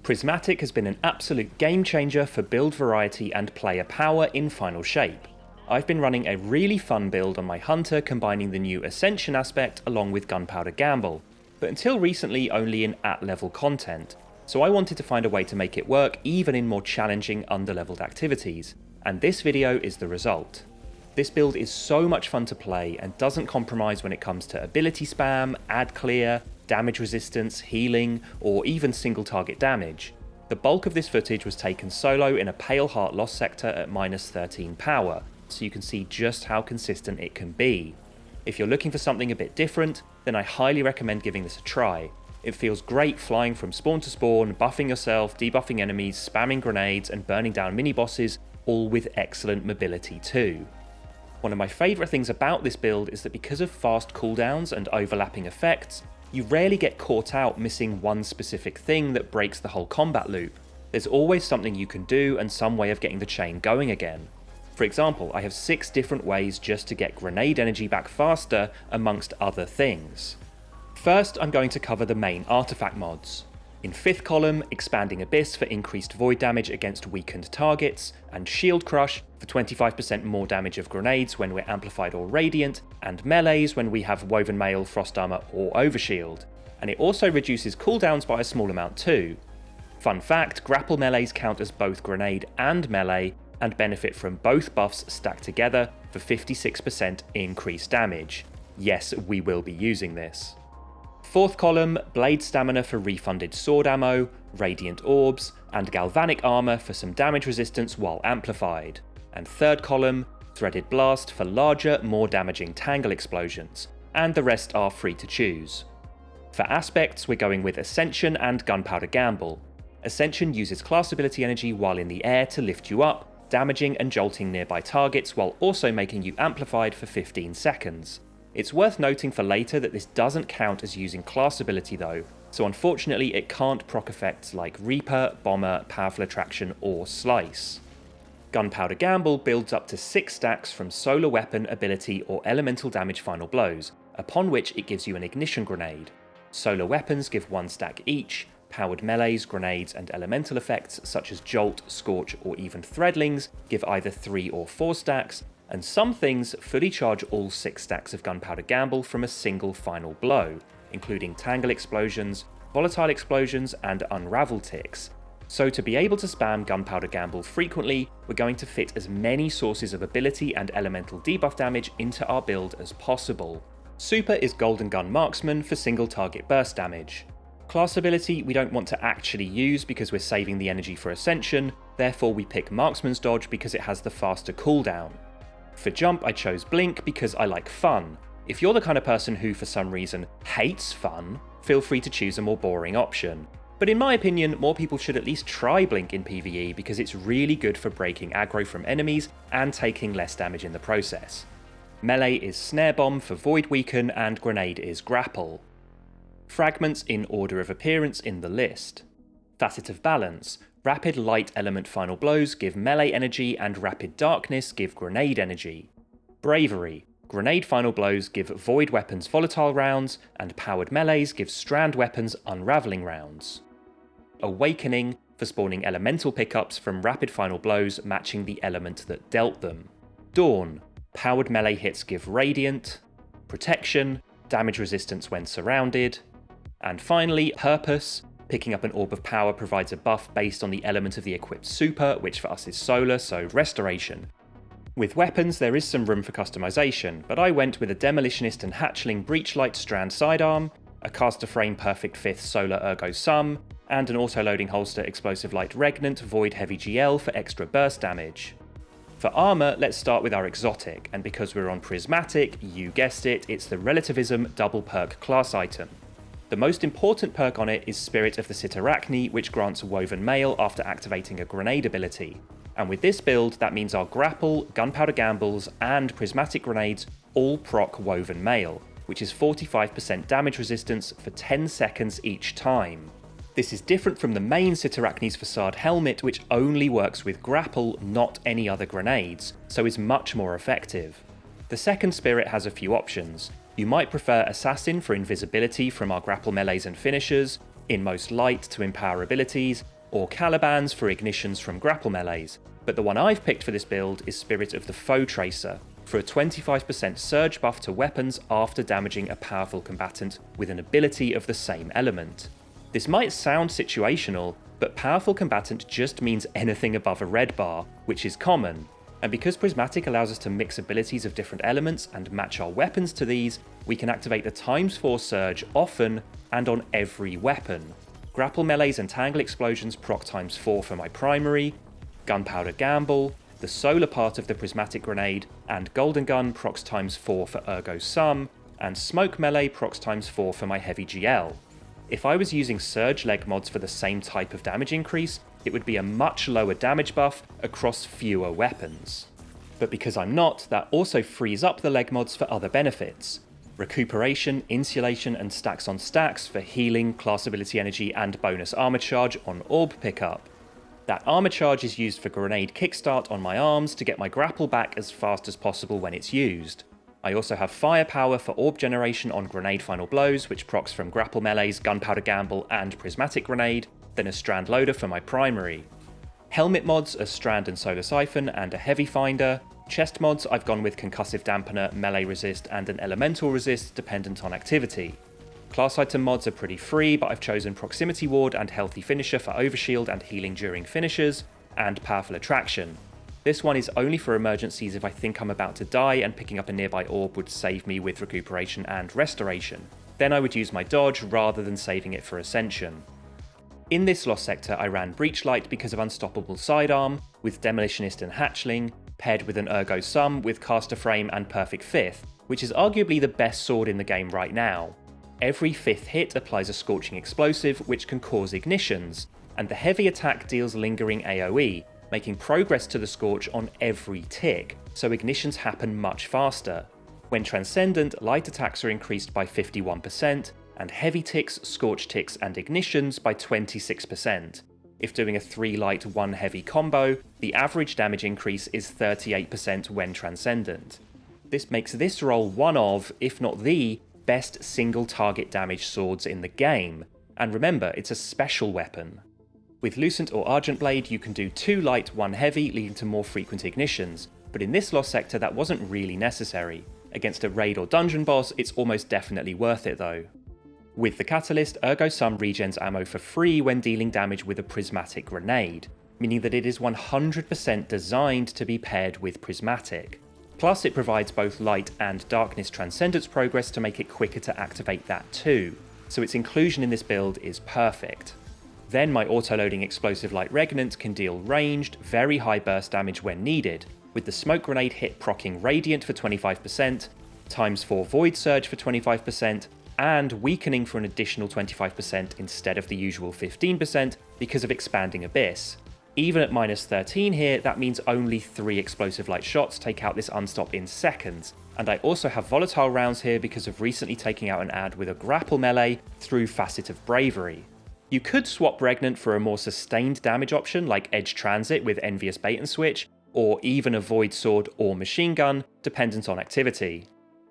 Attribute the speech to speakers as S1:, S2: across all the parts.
S1: Prismatic has been an absolute game changer for build variety and player power in Final Shape. I've been running a really fun build on my Hunter combining the new Ascension aspect along with Gunpowder Gamble, but until recently only in at-level content, so I wanted to find a way to make it work even in more challenging underleveled activities, and this video is the result. This build is so much fun to play and doesn't compromise when it comes to ability spam, ad clear, damage resistance, healing, or even single target damage. The bulk of this footage was taken solo in a Pale Heart Lost sector at -13 power, so you can see just how consistent it can be. If you're looking for something a bit different, then I highly recommend giving this a try. It feels great flying from spawn to spawn, buffing yourself, debuffing enemies, spamming grenades, and burning down mini-bosses, all with excellent mobility too. One of my favourite things about this build is that because of fast cooldowns and overlapping effects, you rarely get caught out missing one specific thing that breaks the whole combat loop. There's always something you can do and some way of getting the chain going again. For example, I have 6 different ways just to get grenade energy back faster, amongst other things. First, I'm going to cover the main artifact mods. In 5th column, Expanding Abyss for increased void damage against weakened targets, and Shield Crush for 25% more damage of grenades when we're amplified or radiant, and melees when we have Woven Mail, Frost Armor or Overshield. And it also reduces cooldowns by a small amount too. Fun fact, grapple melees count as both grenade and melee, and benefit from both buffs stacked together for 56% increased damage. Yes, we will be using this. 4th column, Blade Stamina for refunded sword ammo, Radiant Orbs, and Galvanic Armor for some damage resistance while amplified. And 3rd column, Threaded Blast for larger, more damaging Tangle Explosions, and the rest are free to choose. For aspects, we're going with Ascension and Gunpowder Gamble. Ascension uses class ability energy while in the air to lift you up, damaging and jolting nearby targets while also making you amplified for 15 seconds. It's worth noting for later that this doesn't count as using class ability though, so unfortunately it can't proc effects like Reaper, Bomber, Powerful Attraction or Slice. Gunpowder Gamble builds up to 6 stacks from solar weapon, ability or elemental damage final blows, upon which it gives you an ignition grenade. Solar weapons give 1 stack each, powered melees, grenades and elemental effects such as Jolt, Scorch or even Threadlings give either 3 or 4 stacks, and some things fully charge all 6 stacks of Gunpowder Gamble from a single final blow, including Tangle Explosions, Volatile Explosions and Unravel Ticks. So to be able to spam Gunpowder Gamble frequently, we're going to fit as many sources of ability and elemental debuff damage into our build as possible. Super is Golden Gun Marksman for single target burst damage. Class ability we don't want to actually use because we're saving the energy for Ascension, therefore we pick Marksman's Dodge because it has the faster cooldown. For jump I chose Blink because I like fun. If you're the kind of person who for some reason hates fun, feel free to choose a more boring option. But in my opinion, more people should at least try Blink in PvE because it's really good for breaking aggro from enemies and taking less damage in the process. Melee is Snare Bomb for Void Weaken and Grenade is Grapple. Fragments in order of appearance in the list. Facet of Balance. Rapid Light Element Final Blows give melee energy and Rapid Darkness give grenade energy. Bravery. Grenade Final Blows give Void Weapons Volatile rounds, and Powered Melees give Strand Weapons Unraveling rounds. Awakening for spawning elemental pickups from Rapid Final Blows matching the element that dealt them. Dawn. Powered melee hits give Radiant. Protection. Damage resistance when surrounded. And finally, Purpose. Picking up an Orb of Power provides a buff based on the element of the equipped super, which for us is solar, so Restoration. With weapons there is some room for customization, but I went with a Demolitionist and Hatchling Breachlight Strand Sidearm, a Caster Frame Perfect 5th Solar Ergo Sum, and an auto-loading holster Explosive Light Regnant Void Heavy GL for extra burst damage. For armor, let's start with our exotic, and because we're on Prismatic, you guessed it, it's the Relativism Double Perk class item. The most important perk on it is Spirit of the Citarachne, which grants Woven Mail after activating a grenade ability. And with this build, that means our Grapple, Gunpowder Gambles, and Prismatic Grenades all proc Woven Mail, which is 45% damage resistance for 10 seconds each time. This is different from the main Citarachne's Facade Helmet, which only works with Grapple, not any other grenades, so is much more effective. The second spirit has a few options. You might prefer Assassin for invisibility from our grapple melees and finishers, Inmost Light to empower abilities, or Calibans for ignitions from grapple melees, but the one I've picked for this build is Spirit of the Foe Tracer, for a 25% surge buff to weapons after damaging a powerful combatant with an ability of the same element. This might sound situational, but powerful combatant just means anything above a red bar, which is common, and because Prismatic allows us to mix abilities of different elements and match our weapons to these, we can activate the ×4 surge often and on every weapon. Grapple melees and tangle explosions proc ×4 for my primary, Gunpowder Gamble, the solar part of the Prismatic Grenade, and Golden Gun procs ×4 for Ergo Sum, and Smoke Melee procs ×4 for my Heavy GL. If I was using Surge leg mods for the same type of damage increase, it would be a much lower damage buff across fewer weapons. But because I'm not, that also frees up the leg mods for other benefits. Recuperation, Insulation, and Stacks on Stacks for healing, class ability energy, and bonus armor charge on orb pickup. That armor charge is used for grenade kickstart on my arms to get my grapple back as fast as possible when it's used. I also have firepower for orb generation on grenade final blows, which procs from grapple melees, gunpowder gamble, and prismatic grenade, then a strand loader for my primary. Helmet mods are strand and solar siphon and a heavy finder. Chest mods I've gone with concussive dampener, melee resist, and an elemental resist dependent on activity. Class item mods are pretty free, but I've chosen Proximity Ward and Healthy Finisher for overshield and healing during finishes, and Powerful Attraction. This one is only for emergencies if I think I'm about to die and picking up a nearby orb would save me with recuperation and restoration. Then I would use my dodge rather than saving it for Ascension. In this Lost Sector I ran Breachlight because of Unstoppable Sidearm, with Demolitionist and Hatchling, paired with an Ergo Sum with Caster Frame and Perfect Fifth, which is arguably the best sword in the game right now. Every 5th hit applies a Scorching Explosive which can cause ignitions, and the heavy attack deals lingering AoE, making progress to the Scorch on every tick, so ignitions happen much faster. When Transcendent, light attacks are increased by 51%, and heavy ticks, Scorch ticks, and ignitions by 26%. If doing a 3 light 1 heavy combo, the average damage increase is 38% when Transcendent. This makes this role one of, if not the, best single target damage swords in the game, and remember, it's a special weapon. With Lucent or Argent Blade you can do 2 light 1 heavy leading to more frequent ignitions, but in this Lost Sector that wasn't really necessary. Against a raid or dungeon boss it's almost definitely worth it though. With the Catalyst, Ergo Sum regens ammo for free when dealing damage with a Prismatic Grenade, meaning that it is 100% designed to be paired with Prismatic. Plus it provides both light and darkness transcendence progress to make it quicker to activate that too, so its inclusion in this build is perfect. Then my auto-loading Explosive Light Regnant can deal ranged, very high burst damage when needed, with the Smoke Grenade hit proccing Radiant for 25%, ×4 Void Surge for 25%, and weakening for an additional 25% instead of the usual 15% because of Expanding Abyss. Even at -13 here, that means only 3 Explosive Light shots take out this unstop in seconds, and I also have volatile rounds here because of recently taking out an ad with a grapple melee through Facet of Bravery. You could swap Regnant for a more sustained damage option like Edge Transit with Envious Bait and Switch, or even a Void Sword or Machine Gun, dependent on activity.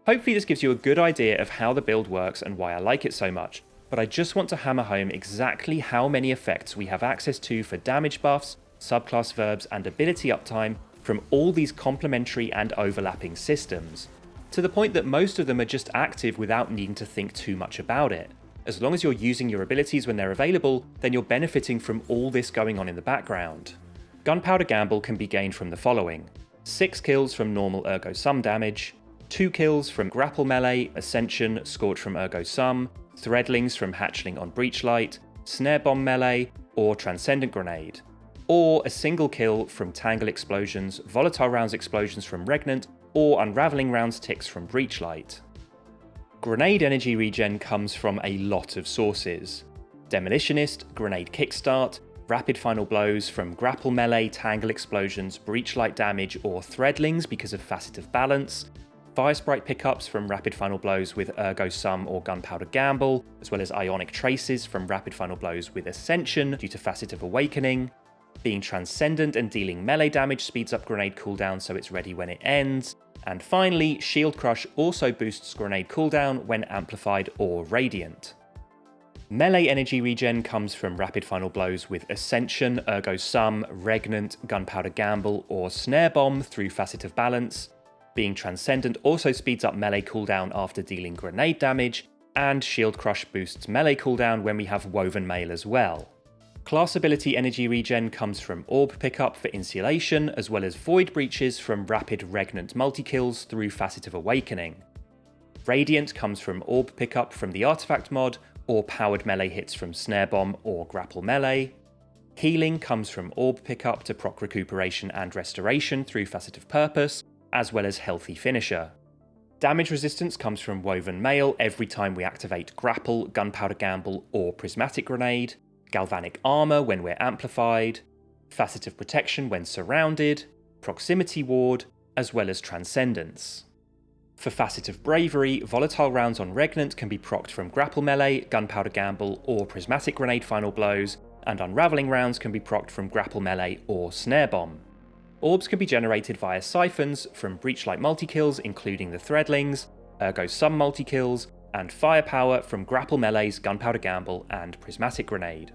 S1: Hopefully this gives you a good idea of how the build works and why I like it so much, but I just want to hammer home exactly how many effects we have access to for damage buffs, subclass verbs, and ability uptime from all these complementary and overlapping systems, to the point that most of them are just active without needing to think too much about it. As long as you're using your abilities when they're available, then you're benefiting from all this going on in the background. Gunpowder Gamble can be gained from the following: 6 kills from normal Ergo Sum damage, 2 kills from Grapple Melee, Ascension, Scorch from Ergo Sum, Threadlings from Hatchling on Breachlight, Snare Bomb Melee, or Transcendent Grenade, or a single kill from Tangle Explosions, Volatile Rounds Explosions from Regnant, or Unraveling Rounds Ticks from Breachlight. Grenade energy regen comes from a lot of sources: Demolitionist, Grenade Kickstart, Rapid Final Blows from Grapple Melee, Tangle Explosions, Breachlight damage, or Threadlings because of Facet of Balance, Fire Sprite pickups from Rapid Final Blows with Ergo Sum or Gunpowder Gamble, as well as Ionic Traces from Rapid Final Blows with Ascension due to Facet of Awakening. Being Transcendent and dealing melee damage speeds up grenade cooldown so it's ready when it ends. And finally, Shield Crush also boosts grenade cooldown when amplified or radiant. Melee energy regen comes from rapid final blows with Ascension, Ergo Sum, Regnant, Gunpowder Gamble, or Snare Bomb through Facet of Balance. Being Transcendent also speeds up melee cooldown after dealing grenade damage, and Shield Crush boosts melee cooldown when we have Woven Mail as well. Class ability energy regen comes from Orb Pickup for Insulation, as well as Void Breaches from rapid Regnant multi-kills through Facet of Awakening. Radiant comes from Orb Pickup from the Artifact mod, or powered melee hits from Snare Bomb or Grapple Melee. Healing comes from Orb Pickup to proc Recuperation and Restoration through Facet of Purpose, as well as Healthy Finisher. Damage resistance comes from Woven Mail every time we activate Grapple, Gunpowder Gamble, or Prismatic Grenade, Galvanic Armour when we're amplified, Facet of Protection when surrounded, Proximity Ward, as well as Transcendence. For Facet of Bravery, volatile rounds on Regnant can be procced from Grapple Melee, Gunpowder Gamble, or Prismatic Grenade final blows, and Unravelling rounds can be procced from Grapple Melee or Snare Bomb. Orbs can be generated via Siphons from Breachlight multi-kills including the Threadlings, Ergo Sum multi-kills, and Firepower from Grapple Melee's Gunpowder Gamble and Prismatic Grenade.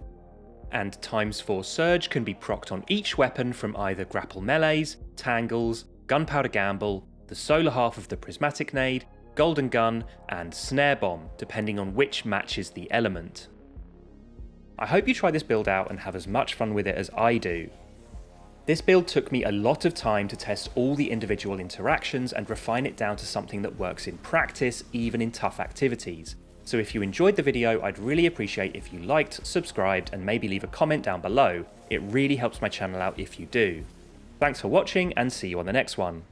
S1: And ×4 Surge can be procced on each weapon from either Grapple Melee's, Tangles, Gunpowder Gamble, the solar half of the Prismatic Nade, Golden Gun, and Snare Bomb, depending on which matches the element. I hope you try this build out and have as much fun with it as I do. This build took me a lot of time to test all the individual interactions and refine it down to something that works in practice, even in tough activities. So if you enjoyed the video, I'd really appreciate if you liked, subscribed, and maybe leave a comment down below. It really helps my channel out if you do. Thanks for watching, and see you on the next one.